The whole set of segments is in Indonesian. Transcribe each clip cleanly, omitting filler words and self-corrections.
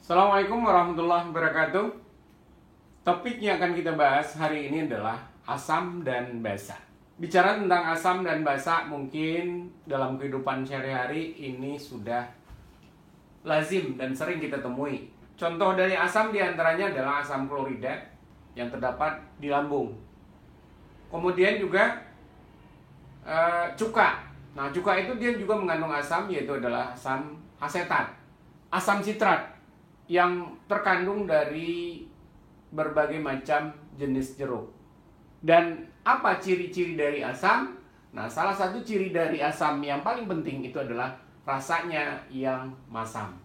Assalamualaikum warahmatullahi wabarakatuh. Topik yang akan kita bahas hari ini adalah asam dan basa. Bicara tentang asam dan basa, mungkin dalam kehidupan sehari-hari ini sudah lazim dan sering kita temui. Contoh dari asam diantaranya adalah asam klorida yang terdapat di lambung. Kemudian juga cuka. Nah, cuka itu dia juga mengandung asam, yaitu adalah asam asetat, asam sitrat yang terkandung dari berbagai macam jenis jeruk. Dan apa ciri-ciri dari asam? Nah, salah satu ciri dari asam yang paling penting itu adalah rasanya yang masam.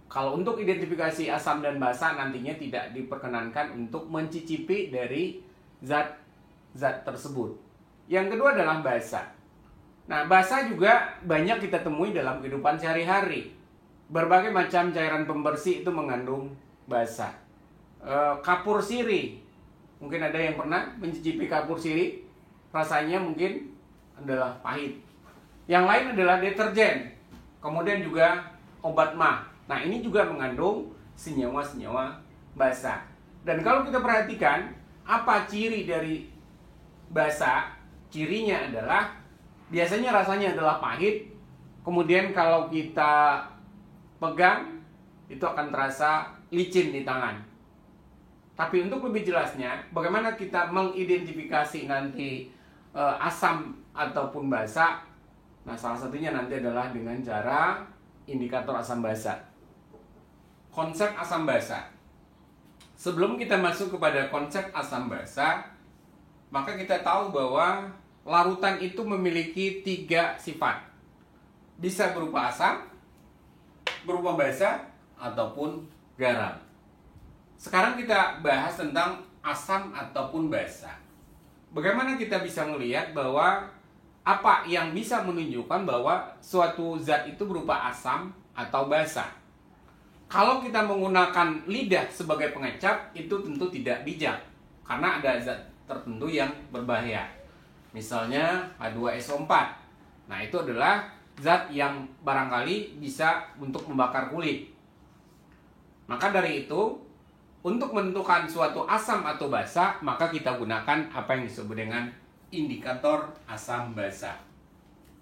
Kalau untuk identifikasi asam dan basa nantinya tidak diperkenankan untuk mencicipi dari zat-zat tersebut. Yang kedua adalah basa. Nah, basa juga banyak kita temui dalam kehidupan sehari-hari. Berbagai macam cairan pembersih itu mengandung basa. Kapur sirih, mungkin ada yang pernah mencicipi kapur sirih, rasanya mungkin adalah pahit. Yang lain adalah deterjen, kemudian juga obat mah. Nah, ini juga mengandung senyawa-senyawa basa. Dan kalau kita perhatikan, apa ciri dari basa? Cirinya adalah biasanya rasanya adalah pahit. Kemudian kalau kita pegang, itu akan terasa licin di tangan. Tapi untuk lebih jelasnya, bagaimana kita mengidentifikasi nanti asam ataupun basa? Nah, salah satunya nanti adalah dengan cara indikator asam basa. Konsep asam basa. Sebelum kita masuk kepada konsep asam basa, maka kita tahu bahwa larutan itu memiliki 3 sifat. Bisa berupa asam, berupa basa, ataupun garam. Sekarang kita bahas tentang asam ataupun basa. Bagaimana kita bisa melihat bahwa apa yang bisa menunjukkan bahwa suatu zat itu berupa asam atau basa? Kalau kita menggunakan lidah sebagai pengecap, itu tentu tidak bijak, karena ada zat tertentu yang berbahaya. Misalnya H2SO4. Nah, itu adalah zat yang barangkali bisa untuk membakar kulit. Maka dari itu, untuk menentukan suatu asam atau basa, maka kita gunakan apa yang disebut dengan indikator asam basa.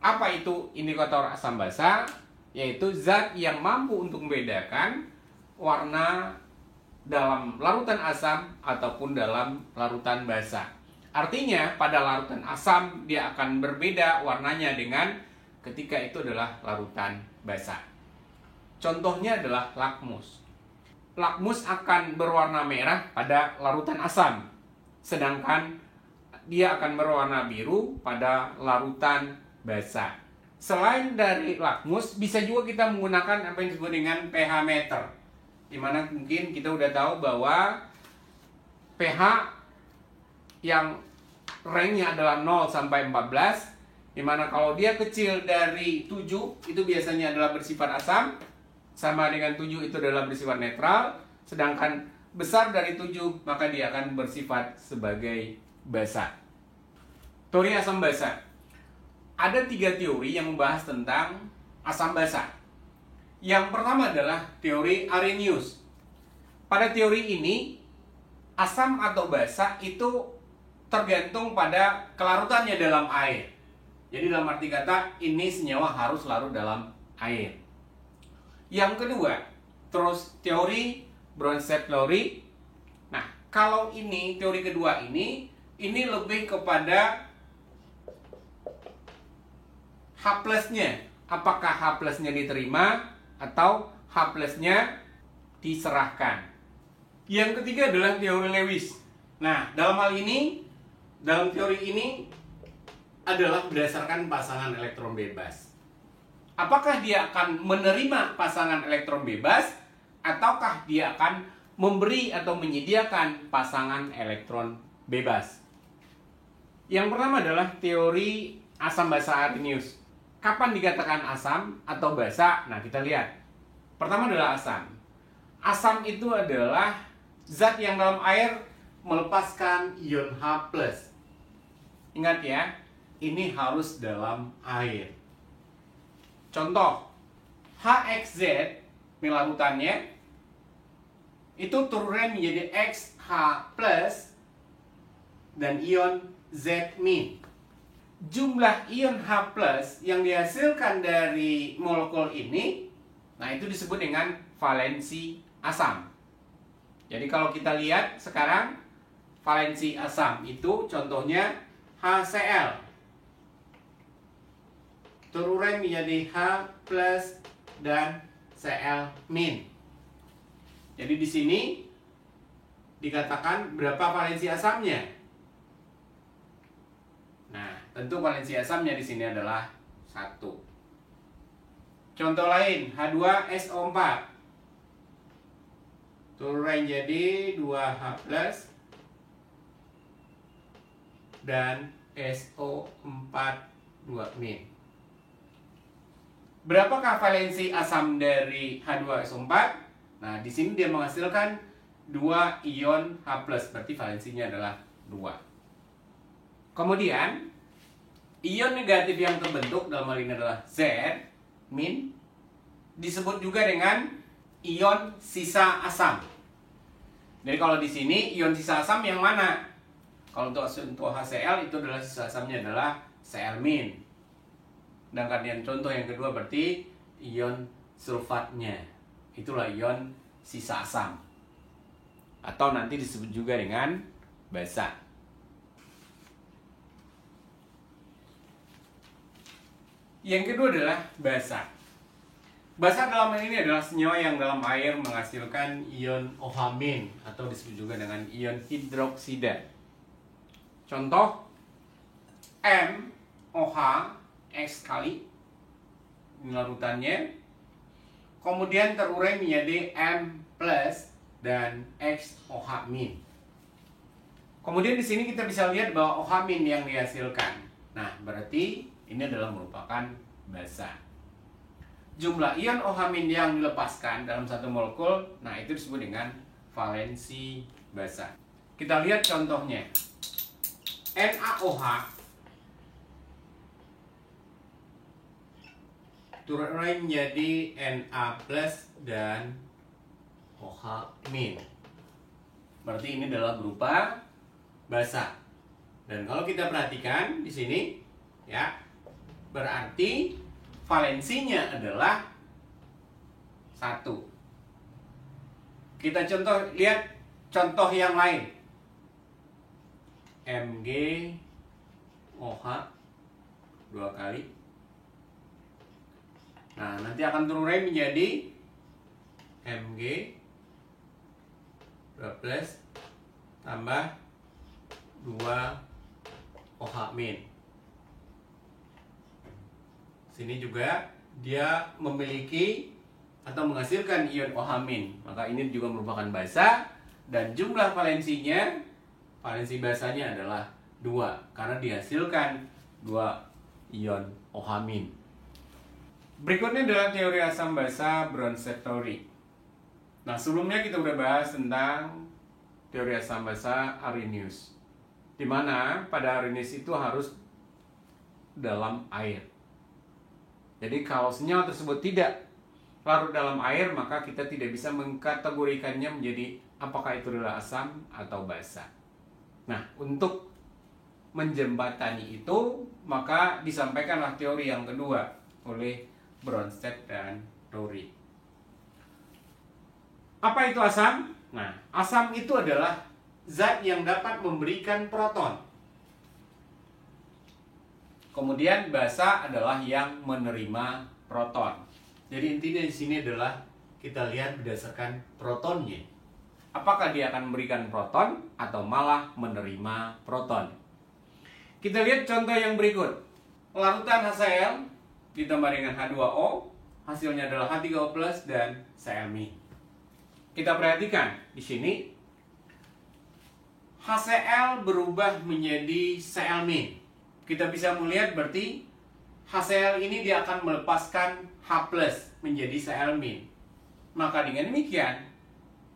Apa itu indikator asam basa? Yaitu zat yang mampu untuk membedakan warna dalam larutan asam ataupun dalam larutan basa. Artinya, pada larutan asam dia akan berbeda warnanya dengan ketika itu adalah larutan basa. Contohnya adalah lakmus. Lakmus akan berwarna merah pada larutan asam, sedangkan dia akan berwarna biru pada larutan basa. Selain dari lakmus, bisa juga kita menggunakan apa yang disebut dengan pH meter, dimana mungkin kita udah tahu bahwa pH yang range-nya adalah 0 sampai 14, dimana kalau dia kecil dari 7 itu biasanya adalah bersifat asam, sama dengan 7 itu adalah bersifat netral, sedangkan besar dari 7 maka dia akan bersifat sebagai basa. Teori asam basa. Ada 3 teori yang membahas tentang asam basa. Yang pertama adalah teori Arrhenius. Pada teori ini, asam atau basa itu tergantung pada kelarutannya dalam air. Jadi dalam arti kata, ini senyawa harus larut dalam air. Yang kedua, terus teori Bronsted-Lowry. Nah, kalau ini, teori kedua ini lebih kepada H plusnya. Apakah H plusnya diterima atau H plusnya diserahkan. Yang ketiga adalah teori Lewis. Nah, dalam hal ini, dalam teori ini adalah berdasarkan pasangan elektron bebas. Apakah dia akan menerima pasangan elektron bebas ataukah dia akan memberi atau menyediakan pasangan elektron bebas? Yang pertama adalah teori asam basa Arrhenius. Kapan dikatakan asam atau basa? Nah, kita lihat. Pertama adalah asam. Asam itu adalah zat yang dalam air melepaskan ion H+. Ingat ya, ini harus dalam air. Contoh, HXZ, ini larutannya, itu turunnya menjadi XH plus dan ion Z min. Jumlah ion H plus yang dihasilkan dari molekul ini, nah itu disebut dengan valensi asam. Jadi kalau kita lihat sekarang, valensi asam itu contohnya HCl. Terurai menjadi H plus dan Cl min. Jadi di sini dikatakan berapa valensi asamnya. Nah, tentu valensi asamnya di sini adalah 1. Contoh lain, H2SO4. Terurai jadi 2H plus dan SO4 2 min. Berapakah valensi asam dari H2SO4? Nah, di sini dia menghasilkan 2 ion H+, berarti valensinya adalah 2. Kemudian, ion negatif yang terbentuk dalam hal ini adalah Z min, disebut juga dengan ion sisa asam. Jadi kalau di sini ion sisa asam yang mana? Kalau untuk HCl itu adalah sisa asamnya adalah Cl min. Sedangkan yang contoh yang kedua berarti ion sulfatnya. Itulah ion sisa asam. Atau nanti disebut juga dengan basa. Yang kedua adalah basa. Basa dalam hal ini adalah senyawa yang dalam air menghasilkan ion OH- atau disebut juga dengan ion hidroksida. Contoh MOH X kali, ini larutannya. Kemudian terurai menjadi M plus dan XOH-. Kemudian di sini kita bisa lihat bahwa OH- yang dihasilkan. Nah, berarti ini adalah merupakan basa. Jumlah ion OH- yang dilepaskan dalam satu molekul, nah itu disebut dengan valensi basa. Kita lihat contohnya. NaOH terurai menjadi Na plus dan OH-. Berarti ini adalah berupa basa. Dan kalau kita perhatikan di sini, ya, berarti valensinya adalah 1. Kita lihat contoh yang lain. MgOH 2 kali. Nah, nanti akan terurai menjadi Mg 2 plus tambah 2 OH-. Sini juga dia memiliki atau menghasilkan ion OH-. Maka ini juga merupakan basa dan jumlah valensinya, valensi basanya adalah 2 karena dihasilkan 2 ion OH-. Berikutnya adalah teori asam basa Bronsted Theory. Nah, sebelumnya kita udah bahas tentang teori asam basa Arrhenius, di mana pada Arrhenius itu harus dalam air. Jadi kalau senyawa tersebut tidak larut dalam air, maka kita tidak bisa mengkategorikannya menjadi apakah itu adalah asam atau basa. Nah, untuk menjembatani itu, maka disampaikanlah teori yang kedua oleh Bronsted dan Theory. Apa itu asam? Nah, asam itu adalah zat yang dapat memberikan proton. Kemudian basa adalah yang menerima proton. Jadi intinya di sini adalah kita lihat berdasarkan protonnya. Apakah dia akan memberikan proton atau malah menerima proton? Kita lihat contoh yang berikut. Larutan HCl ditambah dengan H2O, hasilnya adalah H3O+ dan Cl-. Kita perhatikan di sini HCl berubah menjadi Cl-. Kita bisa melihat berarti HCl ini dia akan melepaskan H+ menjadi Cl-. Maka dengan demikian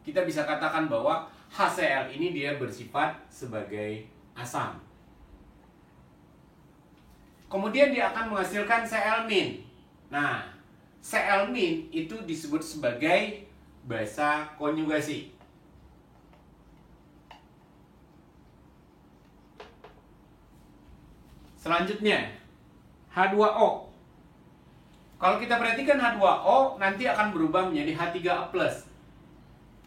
kita bisa katakan bahwa HCl ini dia bersifat sebagai asam. Kemudian dia akan menghasilkan Cl-. Nah, Cl- itu disebut sebagai basa konjugasi. Selanjutnya, H2O. Kalau kita perhatikan H2O nanti akan berubah menjadi H3O+.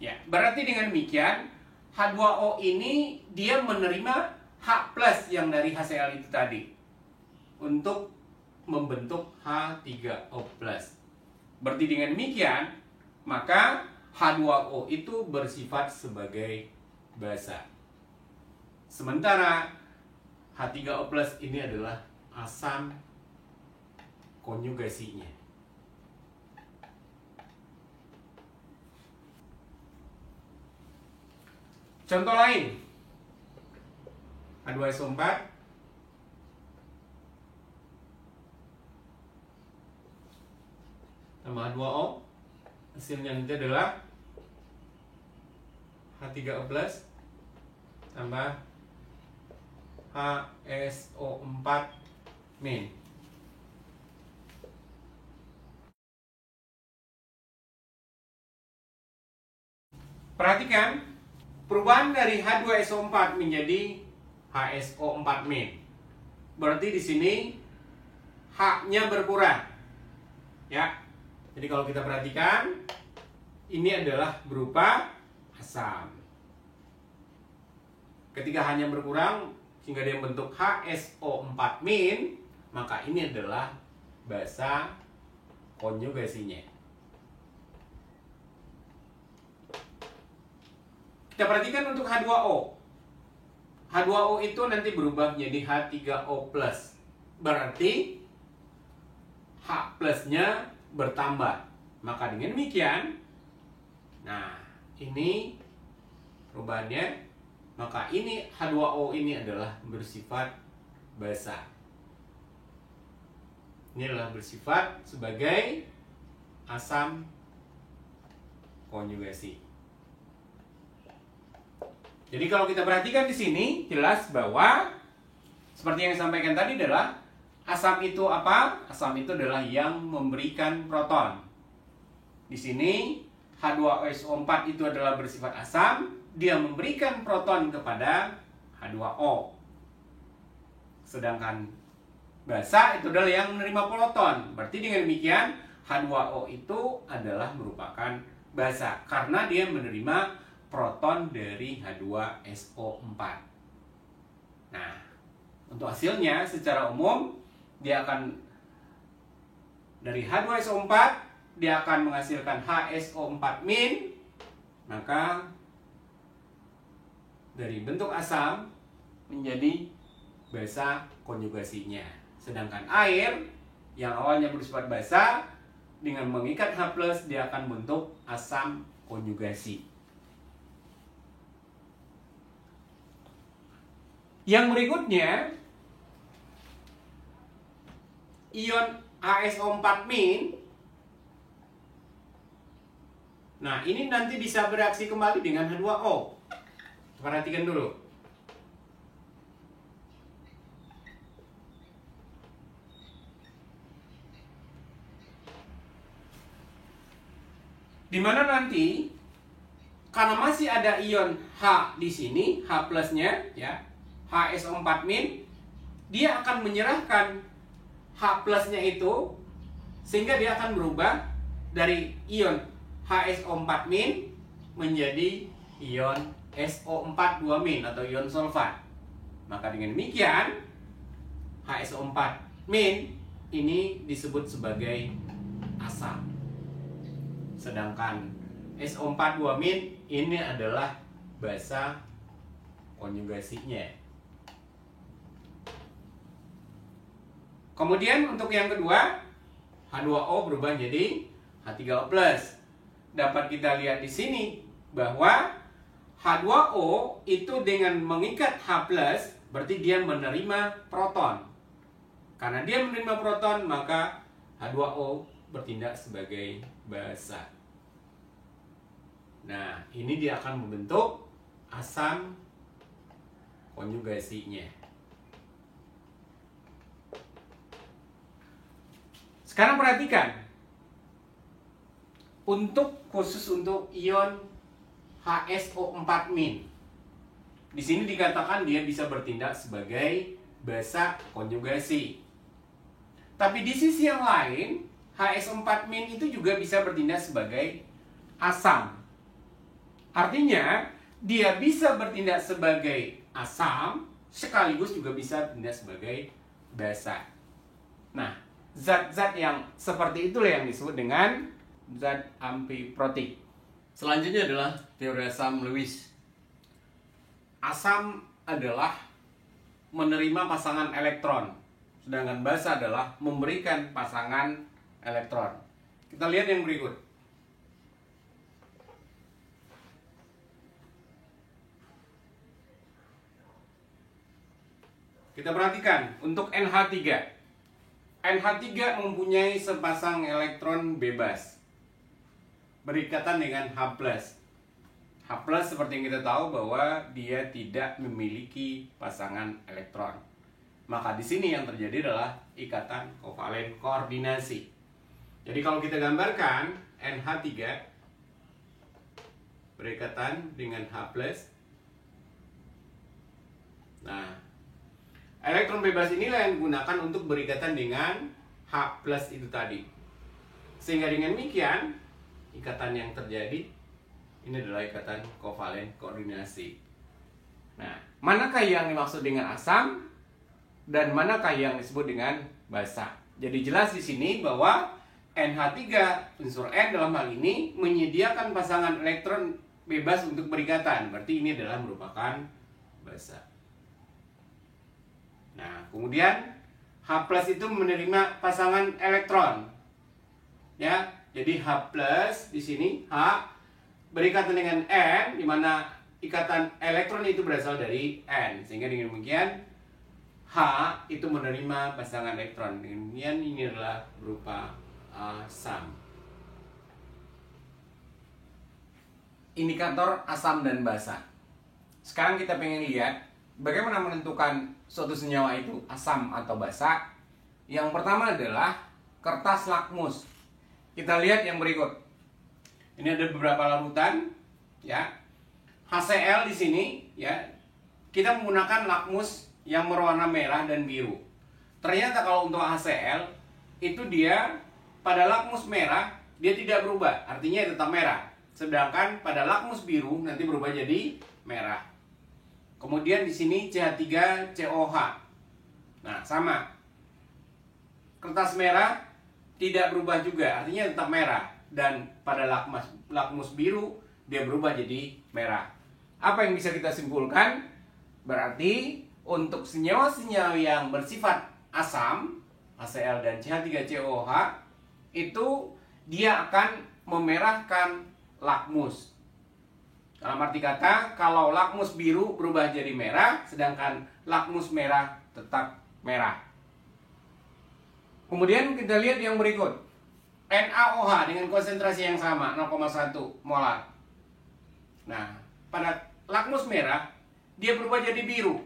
Ya, berarti dengan demikian H2O ini dia menerima H+ yang dari HCl itu tadi untuk membentuk H3O+. Berarti dengan demikian maka H2O itu bersifat sebagai basa. Sementara H3O+ ini adalah asam konjugasinya. Contoh lain, H2SO4 tambah H2O, hasilnya nanti adalah H3O+ tambah HSO4-. Perhatikan perubahan dari H2SO4 menjadi HSO4-. Berarti di sini H-nya berkurang. Ya. Jadi kalau kita perhatikan ini adalah berupa asam. Ketika H-nya berkurang sehingga dia membentuk HSO4-, maka ini adalah basa konjugasinya. Kita perhatikan untuk H2O. H2O itu nanti berubah menjadi H3O+. Berarti H+-nya bertambah. Maka dengan demikian, nah ini perubahannya, maka ini H2O ini adalah bersifat basa. Ini adalah bersifat sebagai asam konjugasi. Jadi kalau kita perhatikan di sini jelas bahwa seperti yang saya sampaikan tadi adalah asam itu apa? Asam itu adalah yang memberikan proton. Di sini H2SO4 itu adalah bersifat asam, dia memberikan proton kepada H2O. Sedangkan basa itu adalah yang menerima proton. Berarti dengan demikian H2O itu adalah merupakan basa karena dia menerima proton dari H2SO4. Nah, untuk hasilnya secara umum dia akan dari H2SO4 dia akan menghasilkan HSO4-, maka dari bentuk asam menjadi basa konjugasinya. Sedangkan air yang awalnya bersifat basa dengan mengikat H+ dia akan bentuk asam konjugasi. Yang berikutnya, ion HSO4-. Nah, ini nanti bisa bereaksi kembali dengan H2O. Perhatikan dulu. Dimana nanti karena masih ada ion H di sini, H+-nya ya, HSO4-, dia akan menyerahkan H+-nya itu sehingga dia akan berubah dari ion HSO4- menjadi ion SO4-2- atau ion sulfat. Maka dengan demikian HSO4- ini disebut sebagai asam. Sedangkan SO4-2- ini adalah basa konjugasinya. Kemudian untuk yang kedua, H2O berubah menjadi H3O+. Dapat kita lihat di sini bahwa H2O itu dengan mengikat H+, berarti dia menerima proton. Karena dia menerima proton, maka H2O bertindak sebagai basa. Nah, ini dia akan membentuk asam konjugasinya. Sekarang perhatikan, khusus untuk ion HSO4-. Di sini dikatakan dia bisa bertindak sebagai basa konjugasi. Tapi di sisi yang lain, HSO4- itu juga bisa bertindak sebagai asam. Artinya, dia bisa bertindak sebagai asam, sekaligus juga bisa bertindak sebagai basa. Nah, zat-zat yang seperti itulah yang disebut dengan zat amfiprotik. Selanjutnya adalah teori asam Lewis. Asam adalah menerima pasangan elektron, sedangkan basa adalah memberikan pasangan elektron. Kita lihat yang berikut. Kita perhatikan untuk NH3. NH3 mempunyai sepasang elektron bebas berikatan dengan H+. H+ seperti yang kita tahu bahwa dia tidak memiliki pasangan elektron. Maka di sini yang terjadi adalah ikatan kovalen koordinasi. Jadi kalau kita gambarkan NH3 berikatan dengan H+. Nah, elektron bebas inilah yang digunakan untuk berikatan dengan H+ itu tadi. Sehingga dengan demikian, ikatan yang terjadi ini adalah ikatan kovalen koordinasi. Nah, manakah yang dimaksud dengan asam dan manakah yang disebut dengan basa? Jadi jelas di sini bahwa NH3 unsur N dalam hal ini menyediakan pasangan elektron bebas untuk berikatan. Berarti ini adalah merupakan basa. Nah, kemudian H+ itu menerima pasangan elektron. Ya, jadi H+ di sini H berikatan dengan N, di mana ikatan elektron itu berasal dari N. Sehingga dengan demikian H itu menerima pasangan elektron. Dengan demikian ini adalah berupa asam. Indikator asam dan basa. Sekarang kita pengen lihat bagaimana menentukan suatu senyawa itu asam atau basa. Yang pertama adalah kertas lakmus. Kita lihat yang berikut. Ini ada beberapa larutan, ya. HCl di sini, ya. Kita menggunakan lakmus yang berwarna merah dan biru. Ternyata kalau untuk HCl itu dia pada lakmus merah dia tidak berubah, artinya tetap merah. Sedangkan pada lakmus biru nanti berubah jadi merah. Kemudian di sini CH3COH. Nah, sama. Kertas merah tidak berubah juga, artinya tetap merah. Dan pada lakmus biru dia berubah jadi merah. Apa yang bisa kita simpulkan? Berarti untuk senyawa-senyawa yang bersifat asam, HCl dan CH3COH, itu dia akan memerahkan lakmus. Dalam arti kata, kalau lakmus biru berubah jadi merah, sedangkan lakmus merah tetap merah. Kemudian kita lihat yang berikut. NaOH dengan konsentrasi yang sama, 0,1 molar. Nah, pada lakmus merah, dia berubah jadi biru.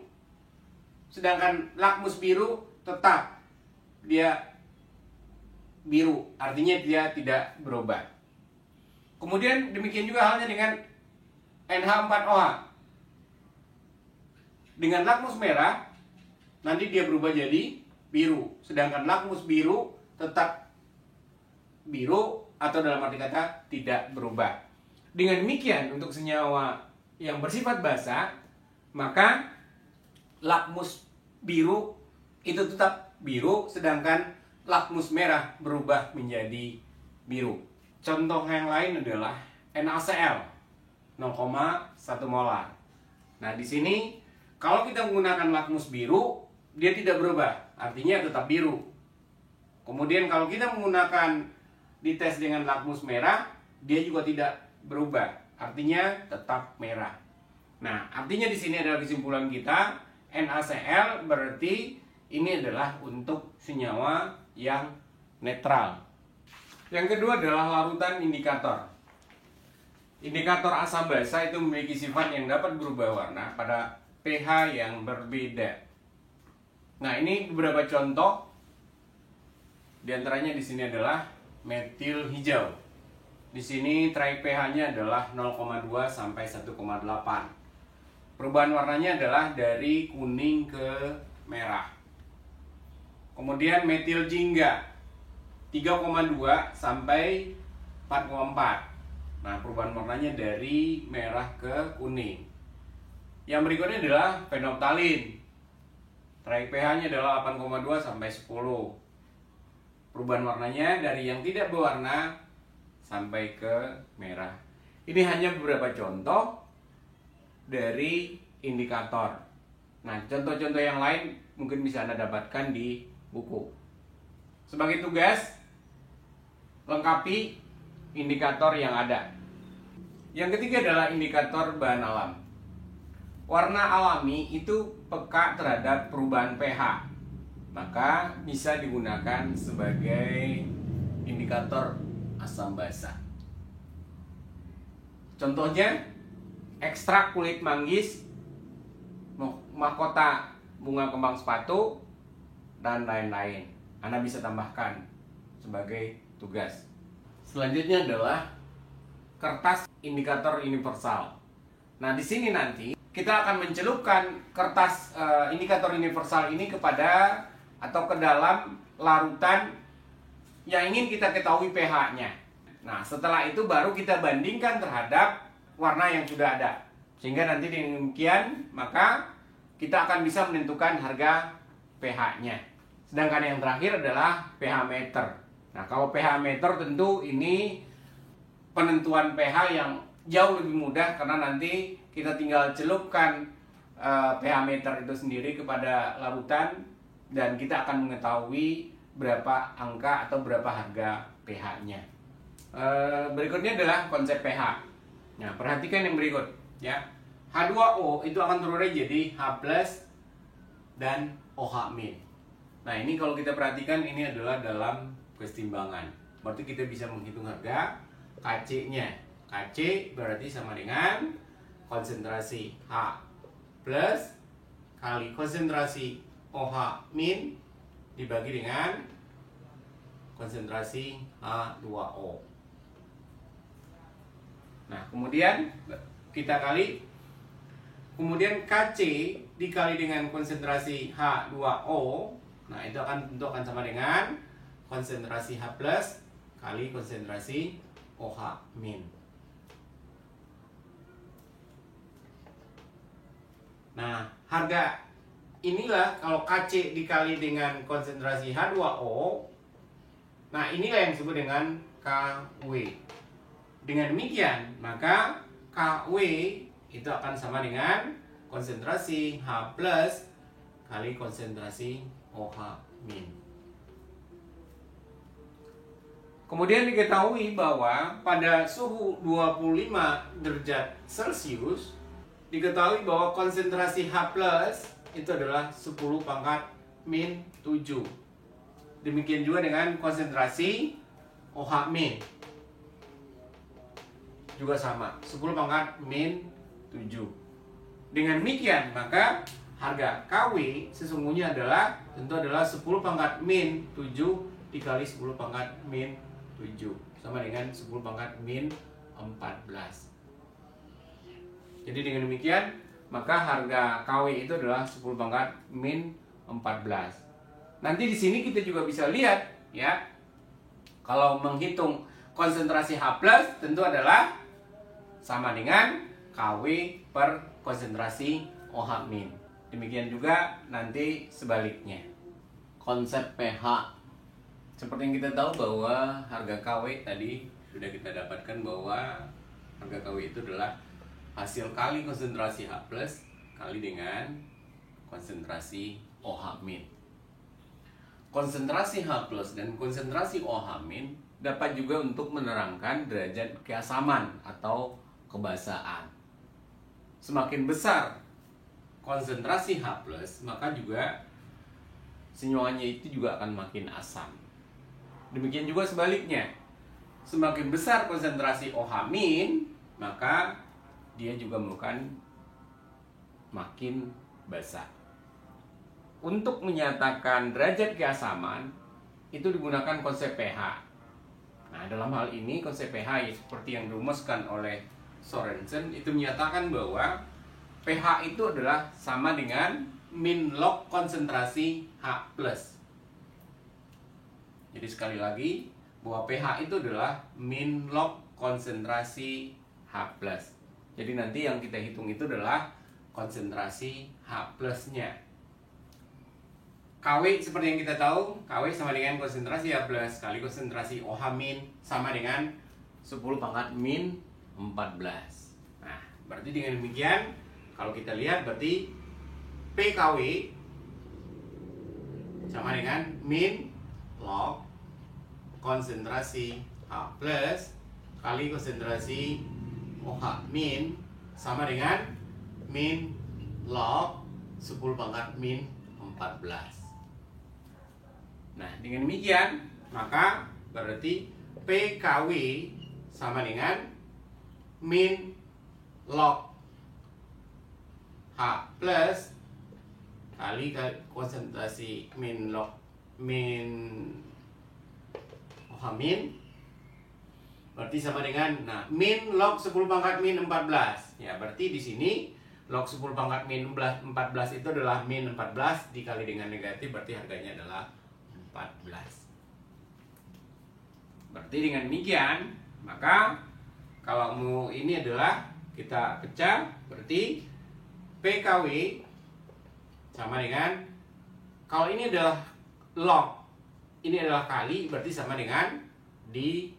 Sedangkan lakmus biru tetap dia biru, artinya dia tidak berubah. Kemudian demikian juga halnya dengan NH4OH. Dengan lakmus merah, nanti dia berubah jadi biru. Sedangkan lakmus biru tetap biru atau dalam arti kata tidak berubah. Dengan demikian untuk senyawa yang bersifat basa, maka lakmus biru itu tetap biru, sedangkan lakmus merah berubah menjadi biru. Contoh yang lain adalah NaCl 0,1 molar. Nah, di sini kalau kita menggunakan lakmus biru, dia tidak berubah, artinya tetap biru. Kemudian kalau kita menggunakan dites dengan lakmus merah, dia juga tidak berubah, artinya tetap merah. Nah, artinya di sini adalah kesimpulan kita, NaCl berarti ini adalah untuk senyawa yang netral. Yang kedua adalah larutan indikator. Indikator asam basa itu memiliki sifat yang dapat berubah warna pada pH yang berbeda. Nah, ini beberapa contoh Di antaranya di sini adalah metil hijau. Di sini try pH-nya adalah 0,2 sampai 1,8. Perubahan warnanya adalah dari kuning ke merah. Kemudian metil jingga 3,2 sampai 4,4. Nah, perubahan warnanya dari merah ke kuning. Yang berikutnya adalah fenolftalin. Try pH-nya adalah 8,2 sampai 10. Perubahan warnanya dari yang tidak berwarna sampai ke merah. Ini hanya beberapa contoh dari indikator. Nah, contoh-contoh yang lain mungkin bisa Anda dapatkan di buku. Sebagai tugas, lengkapi indikator yang ada. Yang ketiga adalah indikator bahan alam. Warna alami itu peka terhadap perubahan pH, maka bisa digunakan sebagai indikator asam basa. Contohnya, ekstrak kulit manggis, mahkota bunga kembang sepatu, dan lain-lain. Anda bisa tambahkan sebagai tugas. Selanjutnya adalah kertas indikator universal. Nah, di sini nanti kita akan mencelupkan kertas indikator universal ini kepada atau ke dalam larutan yang ingin kita ketahui pH-nya. Nah, setelah itu baru kita bandingkan terhadap warna yang sudah ada. Sehingga nanti dengan demikian, maka kita akan bisa menentukan harga pH-nya. Sedangkan yang terakhir adalah pH meter. Nah, kalau pH meter tentu ini penentuan pH yang jauh lebih mudah karena nanti kita tinggal celupkan pH meter itu sendiri kepada larutan dan kita akan mengetahui berapa angka atau berapa harga pH-nya. Berikutnya adalah konsep pH. Nah, perhatikan yang berikut ya. H2O itu akan terurai jadi H+ dan OH-. Nah, ini kalau kita perhatikan ini adalah dalam kesetimbangan. Berarti kita bisa menghitung harga Kc-nya. Kc berarti sama dengan konsentrasi H+ kali konsentrasi OH- dibagi dengan konsentrasi H2O. Nah, kemudian kita kali, kemudian Kc dikali dengan konsentrasi H2O. Nah, itu tentu akan sama dengan konsentrasi H+ kali konsentrasi OH-. Nah, harga inilah kalau Kc dikali dengan konsentrasi H2O. Nah, inilah yang disebut dengan Kw. Dengan demikian, maka Kw itu akan sama dengan konsentrasi H+ kali konsentrasi OH-. Kemudian diketahui bahwa pada suhu 25 derajat Celcius diketahui bahwa konsentrasi H+ itu adalah 10⁻⁷. Demikian juga dengan konsentrasi OH- juga sama, 10⁻⁷. Dengan demikian, maka harga Kw sesungguhnya adalah 10⁻⁷ dikali 10⁻⁷ sama dengan 10⁻⁴. Jadi dengan demikian, maka harga Kw itu adalah 10⁻⁴. Nanti di sini kita juga bisa lihat ya. Kalau menghitung konsentrasi H+ tentu adalah sama dengan Kw per konsentrasi OH-. Demikian juga nanti sebaliknya. Konsep pH. Seperti yang kita tahu bahwa harga Kw tadi sudah kita dapatkan bahwa harga Kw itu adalah hasil kali konsentrasi H+ kali dengan konsentrasi OH-. Konsentrasi H+ dan konsentrasi OH- dapat juga untuk menerangkan derajat keasaman atau kebasaan. Semakin besar konsentrasi H+, maka juga senyumannya itu juga akan makin asam. Demikian juga sebaliknya. Semakin besar konsentrasi OH-, maka dia juga merupakan makin basah. Untuk menyatakan derajat keasaman, itu digunakan konsep pH. Nah, dalam hal ini konsep pH ya, seperti yang dirumuskan oleh Sorensen itu menyatakan bahwa pH itu adalah sama dengan min log konsentrasi H+. Jadi sekali lagi bahwa pH itu adalah min log konsentrasi H+. Jadi nanti yang kita hitung itu adalah konsentrasi H+-nya. KW seperti yang kita tahu, KW sama dengan konsentrasi H+ kali konsentrasi OH min sama dengan 10 pangkat min 14. Nah, berarti dengan demikian kalau kita lihat berarti PKW sama dengan min log konsentrasi H+ kali konsentrasi OH min sama dengan min log 10 pangkat min 14. Nah, dengan demikian maka berarti PKW sama dengan min log H+ kali konsentrasi min log min OH min berarti sama dengan min log 10 pangkat min 14. Ya, berarti di sini log 10 pangkat min 14 itu adalah min 14 dikali dengan negatif, berarti harganya adalah 14. Berarti dengan demikian maka kalau mau ini adalah kita pecah, berarti PKW sama dengan, kalau ini adalah log, ini adalah kali, berarti sama dengan ditambah.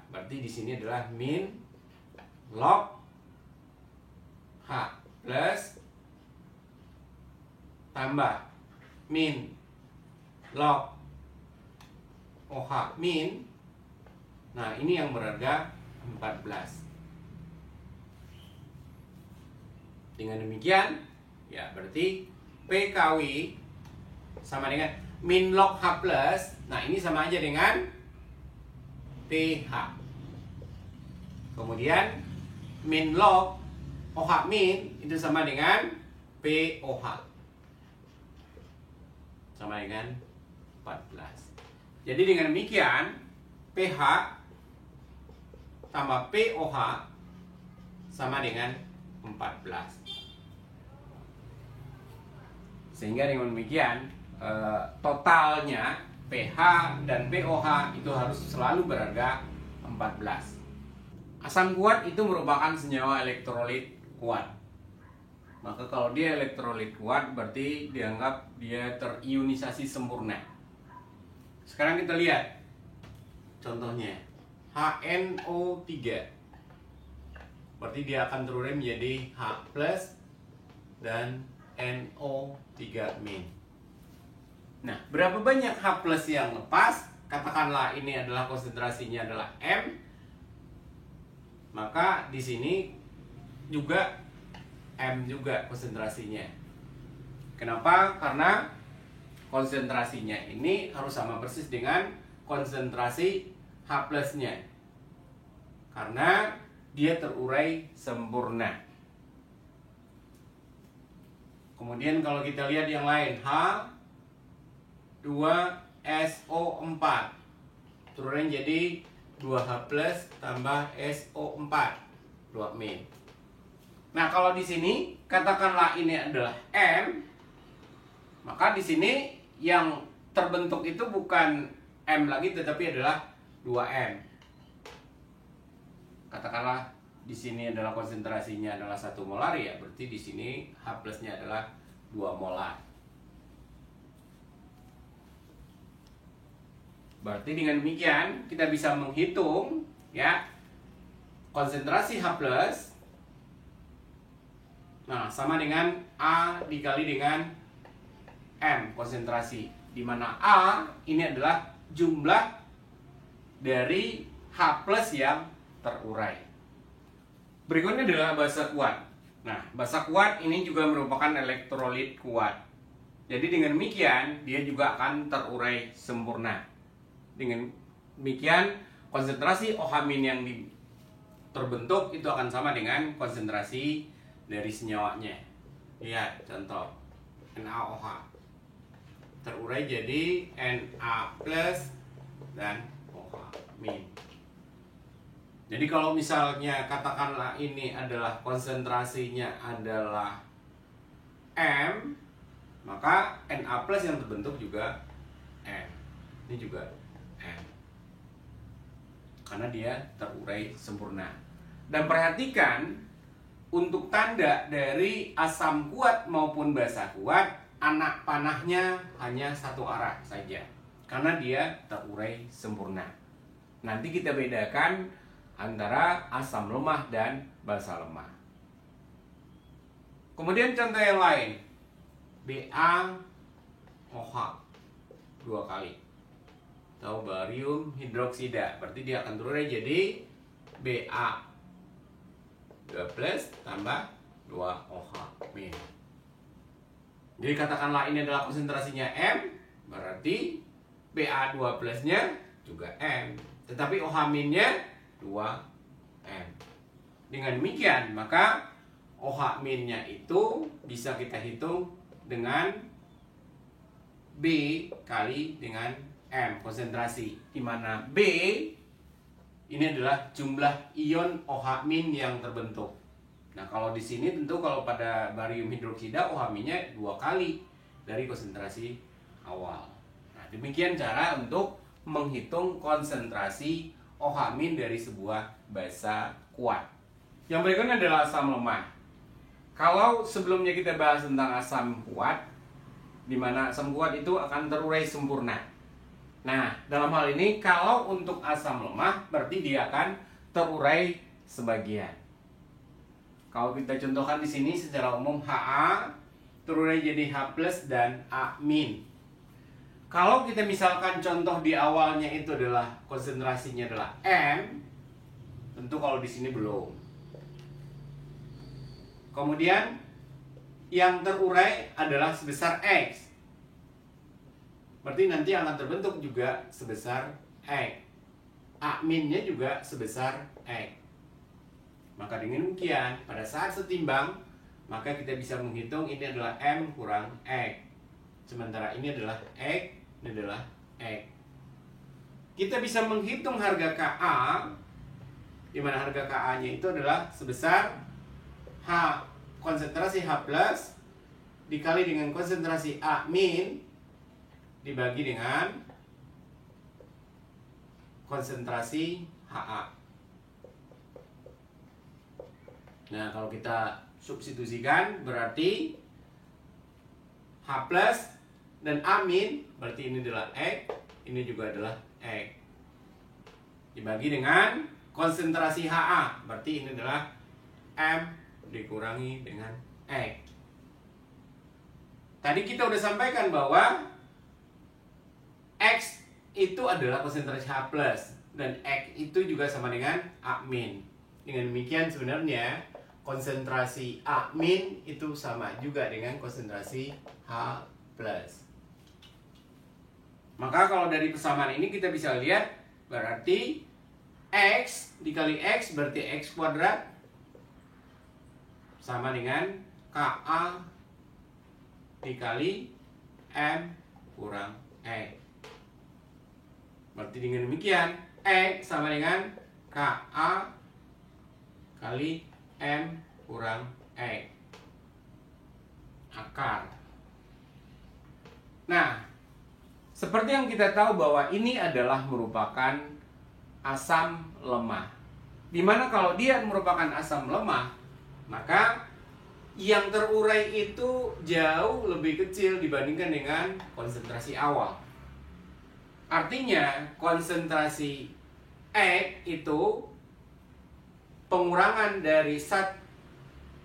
Berarti di sini adalah min log H plus tambah min log OH min. Nah, ini yang berharga 14. Dengan demikian, ya berarti PKW sama dengan min log H plus. Nah, ini sama aja dengan PH. Kemudian min log OH min itu sama dengan POH. Sama dengan 14. Jadi dengan demikian PH tambah POH sama dengan 14. Sehingga dengan demikian totalnya pH dan POH itu harus selalu berharga 14. Asam kuat itu merupakan senyawa elektrolit kuat. Maka kalau dia elektrolit kuat berarti dianggap dia terionisasi sempurna. Sekarang kita lihat contohnya HNO3. Berarti dia akan terurai menjadi H+ dan NO3-. Nah, berapa banyak H+ yang lepas? Katakanlah ini adalah konsentrasinya adalah M. Maka di sini juga M juga konsentrasinya. Kenapa? Karena konsentrasinya ini harus sama persis dengan konsentrasi H+-nya. Karena dia terurai sempurna. Kemudian kalau kita lihat yang lain, H2SO4 terurai jadi 2H+ tambah SO4 2-min. Nah, kalau di sini katakanlah ini adalah M, maka di sini yang terbentuk itu bukan M lagi tetapi adalah 2M. Katakanlah di sini adalah konsentrasinya adalah 1 molar, ya berarti di sini H+-nya adalah 2 molar. Berarti dengan demikian kita bisa menghitung ya konsentrasi H+. Nah, sama dengan A dikali dengan M konsentrasi, di mana A ini adalah jumlah dari H+ yang terurai. Berikutnya adalah basa kuat. Nah, basa kuat ini juga merupakan elektrolit kuat. Jadi dengan demikian dia juga akan terurai sempurna. Dengan demikian konsentrasi OH- yang terbentuk itu akan sama dengan konsentrasi dari senyawanya. Lihat contoh NaOH. terurai jadi Na plus dan OH min. Jadi kalau misalnya katakanlah ini adalah konsentrasinya adalah M, maka Na plus yang terbentuk juga M. Ini juga M. Karena dia terurai sempurna. Dan perhatikan, untuk tanda dari asam kuat maupun basa kuat, anak panahnya hanya satu arah saja. Karena dia terurai sempurna. Nanti kita bedakan antara asam lemah dan basa lemah. Kemudian contoh yang lain, BaOH 2 kali atau barium hidroksida, berarti dia akan terurai jadi Ba 2 plus tambah 2OH min. Jadi katakanlah ini adalah konsentrasinya M, berarti Ba2 plusnya juga M, tetapi OH minnya 2M. Dengan demikian, maka OH minnya itu bisa kita hitung dengan B kali dengan M, konsentrasi, di mana B ini adalah jumlah ion OH min yang terbentuk. Nah, kalau di sini tentu kalau pada barium hidroksida OH minnya 2 kali dari konsentrasi awal. Nah, demikian cara untuk menghitung konsentrasi OH min dari sebuah basa kuat. Yang berikutnya adalah asam lemah. Kalau sebelumnya kita bahas tentang asam kuat, di mana asam kuat itu akan terurai sempurna. Nah, dalam hal ini kalau untuk asam lemah berarti dia akan terurai sebagian. Kalau kita contohkan di sini secara umum Ha terurai jadi H+ dan A-. Kalau kita misalkan contoh di awalnya itu adalah konsentrasinya adalah M, tentu kalau di sini belum. Kemudian yang terurai adalah sebesar X. Berarti nanti akan terbentuk juga sebesar X. A-nya juga sebesar X. Maka dengan demikian, pada saat setimbang, maka kita bisa menghitung ini adalah M kurang X. Sementara ini adalah X, ini adalah X. Kita bisa menghitung harga Ka, di mana harga Ka-nya itu adalah sebesar H, konsentrasi H+ dikali dengan konsentrasi A- dibagi dengan konsentrasi Ha. Nah, kalau kita substitusikan berarti H+ dan A- berarti ini adalah X, ini juga adalah X. Dibagi dengan konsentrasi Ha, berarti ini adalah M dikurangi dengan X. Tadi kita udah sampaikan bahwa X itu adalah konsentrasi H+, dan X itu juga sama dengan A-. Dengan demikian sebenarnya konsentrasi A- itu sama juga dengan konsentrasi H+. Maka kalau dari persamaan ini kita bisa lihat berarti X dikali X berarti X kuadrat sama dengan Ka dikali M kurang X. Berarti dengan demikian X sama dengan Ka kali M kurang X akar. Nah, seperti yang kita tahu bahwa ini adalah merupakan asam lemah. Dimana kalau dia merupakan asam lemah, maka yang terurai itu jauh lebih kecil dibandingkan dengan konsentrasi awal. Artinya konsentrasi X itu pengurangan dari zat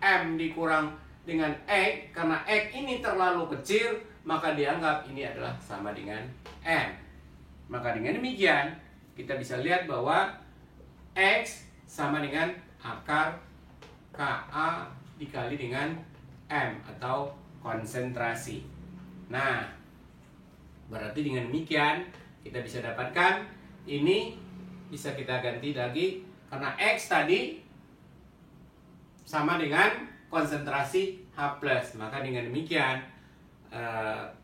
M dikurang dengan X, karena X ini terlalu kecil maka dianggap ini adalah sama dengan M. Maka dengan demikian kita bisa lihat bahwa X sama dengan akar Ka dikali dengan M atau konsentrasi. Nah, berarti dengan demikian kita bisa dapatkan ini bisa kita ganti lagi karena X tadi sama dengan konsentrasi H+. Maka dengan demikian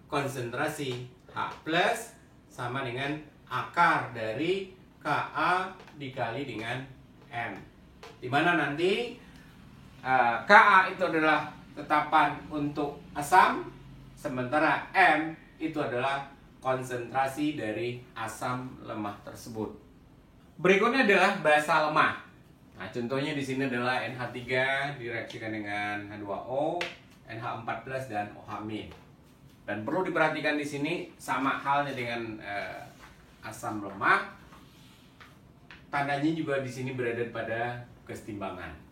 konsentrasi H plus sama dengan akar dari Ka dikali dengan M. Dimana nanti Ka itu adalah tetapan untuk asam, sementara M itu adalah konsentrasi dari asam lemah tersebut. Berikutnya adalah basa lemah. Nah, contohnya di sini adalah NH3 direaksikan dengan H2O, NH4+ dan OH-. Dan perlu diperhatikan di sini sama halnya dengan asam lemah. Tandanya juga di sini berada pada kesetimbangan.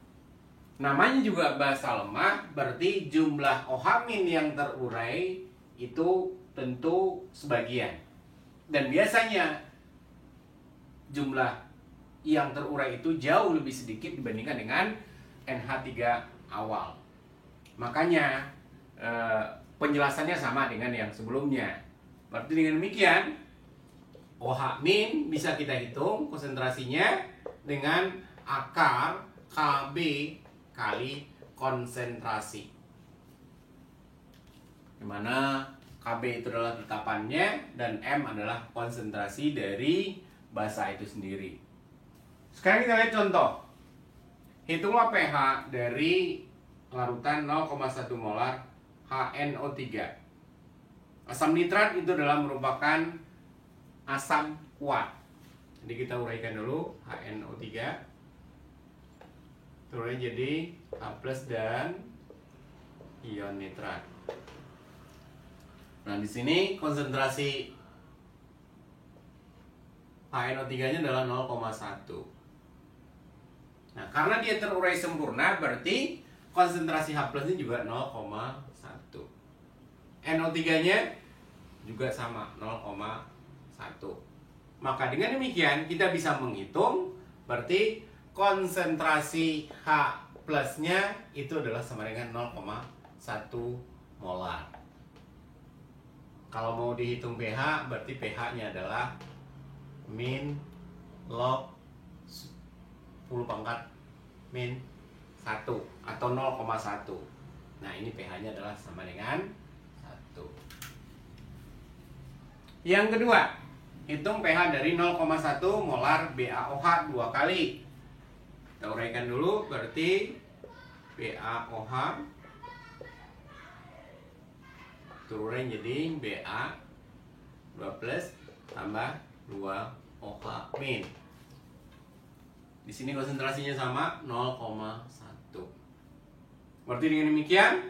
Namanya juga basa lemah, berarti jumlah OH- yang terurai itu tentu sebagian. Dan biasanya jumlah yang terurai itu jauh lebih sedikit dibandingkan dengan NH3 awal. Makanya penjelasannya sama dengan yang sebelumnya. Berarti dengan demikian OH- bisa kita hitung konsentrasinya dengan akar Kb kali konsentrasi, dimana Kb itu adalah tetapannya dan M adalah konsentrasi dari basa itu sendiri. Sekarang kita lihat contoh. Hitunglah pH dari larutan 0,1 molar HNO3. Asam nitrat itu adalah merupakan asam kuat. Jadi kita uraikan dulu HNO3. Turunnya jadi H+ dan ion nitrat. Nah, di sini konsentrasi HNO3-nya adalah 0,1. Nah, karena dia terurai sempurna, berarti konsentrasi H+-nya juga 0,1. NO3-nya juga sama, 0,1. Maka dengan demikian kita bisa menghitung, berarti konsentrasi H+-nya itu adalah sama dengan 0,1 molar. Kalau mau dihitung pH, berarti pH-nya adalah min log 10⁻⁻1 atau 0,1. Nah, ini pH-nya adalah sama dengan 1. Yang kedua, hitung pH dari 0,1 molar BaOH 2 kali. Kita uraikan dulu, berarti BaOH terurai jadi Ba 2+ tambah 2OH-. Di sini konsentrasinya sama 0,1. Berarti dengan demikian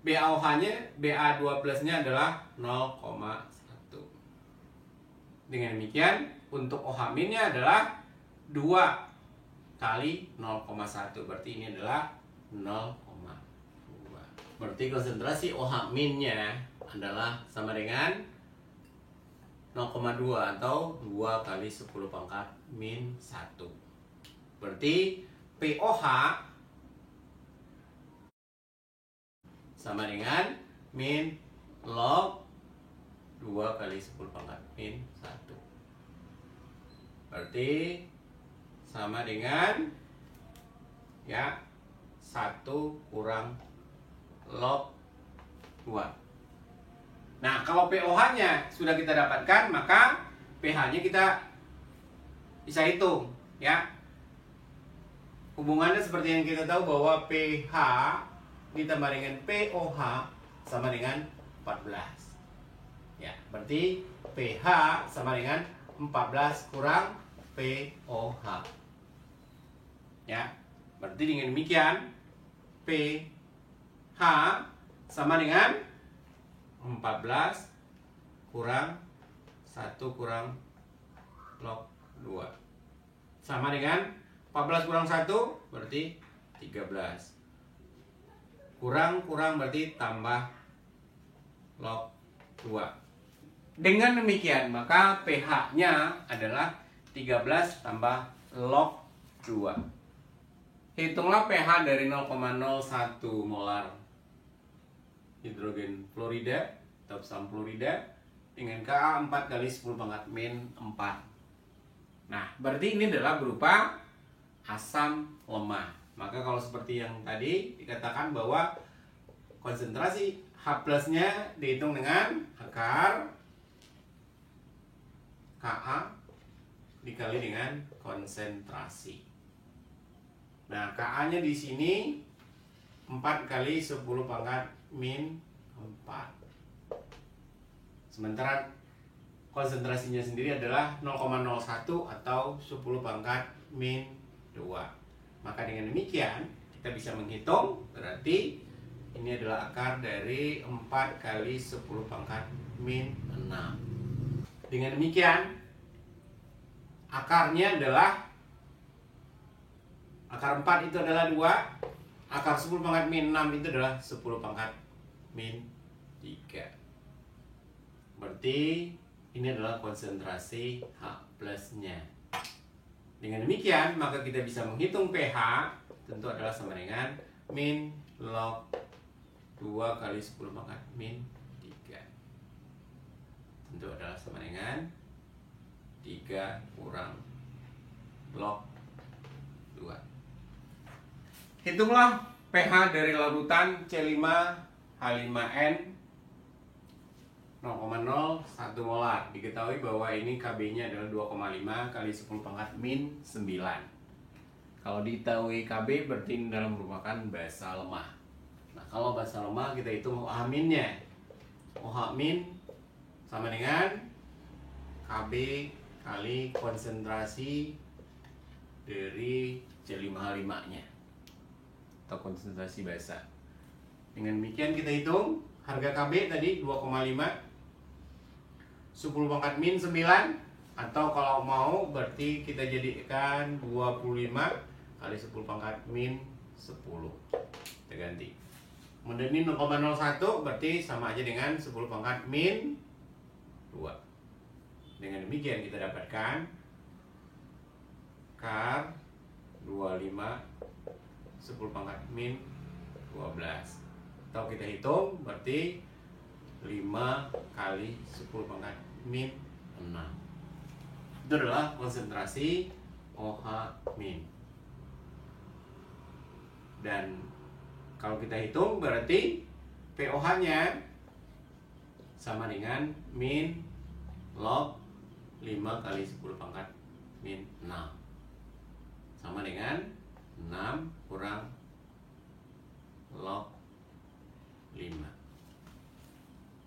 BaOH-nya, Ba2+-nya adalah 0,1. Dengan demikian untuk OH-nya adalah 2 kali 0,1. Berarti ini adalah 0,2. Berarti konsentrasi OH-nya adalah sama dengan 0,2 atau 2 kali 10⁻⁻1. Berarti POH sama dengan min log 2 kali 10⁻⁻1. Berarti sama dengan ya 1 kurang log 2. Nah, kalau POH-nya sudah kita dapatkan, maka pH-nya kita bisa hitung, ya. Hubungannya seperti yang kita tahu bahwa pH ditambah dengan POH sama dengan 14. Ya, berarti pH sama dengan 14 kurang POH. Ya, berarti dengan demikian pH sama dengan 14 kurang 1 kurang log 2. Sama dengan 14 kurang 1 berarti 13. Kurang berarti tambah log 2. Dengan demikian maka pH-nya adalah 13 tambah log 2. Hitunglah pH dari 0,01 molar hidrogen fluorida atau asam fluorida dengan Ka 4 kali 10⁻⁴. Nah, berarti ini adalah berupa asam lemah. Maka kalau seperti yang tadi dikatakan bahwa konsentrasi H plusnya dihitung dengan akar Ka dikali dengan konsentrasi. Nah, Ka-nya di sini 4 kali 10 pangkat min 4. Sementara konsentrasinya sendiri adalah 0,01 atau 10 pangkat min 2. Maka dengan demikian kita bisa menghitung, berarti ini adalah akar dari 4 kali 10 pangkat min 6. Dengan demikian akarnya adalah, akar 4 itu adalah 2, akar 10 pangkat min 6 itu adalah 10 pangkat min 3. Berarti ini adalah konsentrasi H plusnya. Dengan demikian maka kita bisa menghitung pH, tentu adalah sama dengan min log 2 kali 10 pangkat min 3. Tentu adalah sama dengan 3 kurang log 2. Hitunglah pH dari larutan C5H5N 0,01 molar. Diketahui bahwa ini Kb-nya adalah 2,5 kali 10 pangkat min 9. Kalau diketahui Kb berarti ini adalah merupakan basa lemah. Nah, kalau basa lemah kita hitung OH-nya. OH- sama dengan Kb kali konsentrasi dari C5H5-nya atau konsentrasi basa. Dengan demikian kita hitung harga Kb tadi 2,5 10 pangkat min 9, atau kalau mau berarti kita jadikan 25 kali 10 pangkat min 10. Kita ganti. Kemudian ini 0,01 berarti sama aja dengan 10 pangkat min 2. Dengan demikian kita dapatkan akar 25 10 pangkat min 12. Atau kita hitung berarti 5 kali 10 pangkat min 6. Itu adalah konsentrasi OH-. Dan kalau kita hitung berarti pOH-nya sama dengan min log 5 kali 10 pangkat min 6. Sama dengan 6 kurang log 5.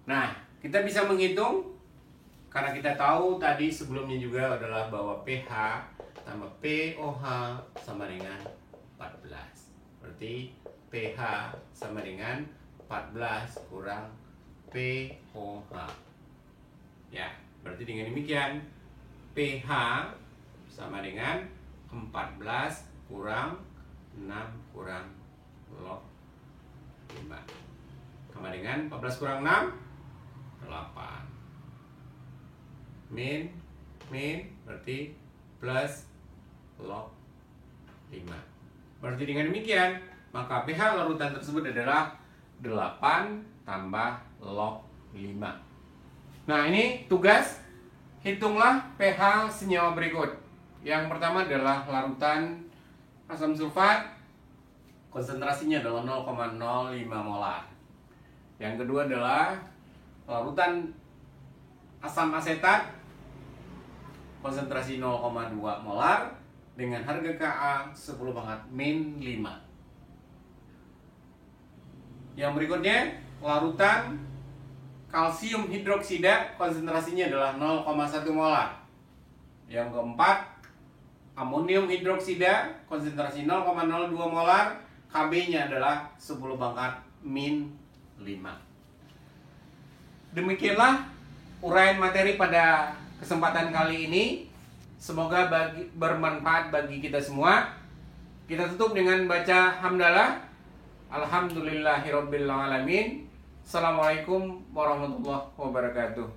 Nah, kita bisa menghitung karena kita tahu tadi sebelumnya juga adalah bahwa pH tambah pOH sama dengan 14. Berarti pH sama dengan 14 kurang pOH. Ya, berarti dengan demikian pH sama dengan 14 kurang 6 kurang log 5. Sama dengan 14 kurang 6 8. Min berarti plus log 5. Berarti dengan demikian maka pH larutan tersebut adalah 8 tambah log 5. Nah, ini tugas, hitunglah pH senyawa berikut. Yang pertama adalah larutan asam sulfat, konsentrasinya adalah 0,05 molar. Yang kedua adalah larutan asam asetat, konsentrasi 0,2 molar dengan harga Ka 10 pangkat min 5. Yang berikutnya larutan kalsium hidroksida, konsentrasinya adalah 0,1 molar. Yang keempat amonium hidroksida, konsentrasi 0,02 molar, Kb-nya adalah 10 pangkat min 5. Demikianlah uraian materi pada kesempatan kali ini. Semoga bermanfaat bagi kita semua. Kita tutup dengan baca hamdalah. Alhamdulillahirabbil alamin. Assalamualaikum warahmatullahi wabarakatuh.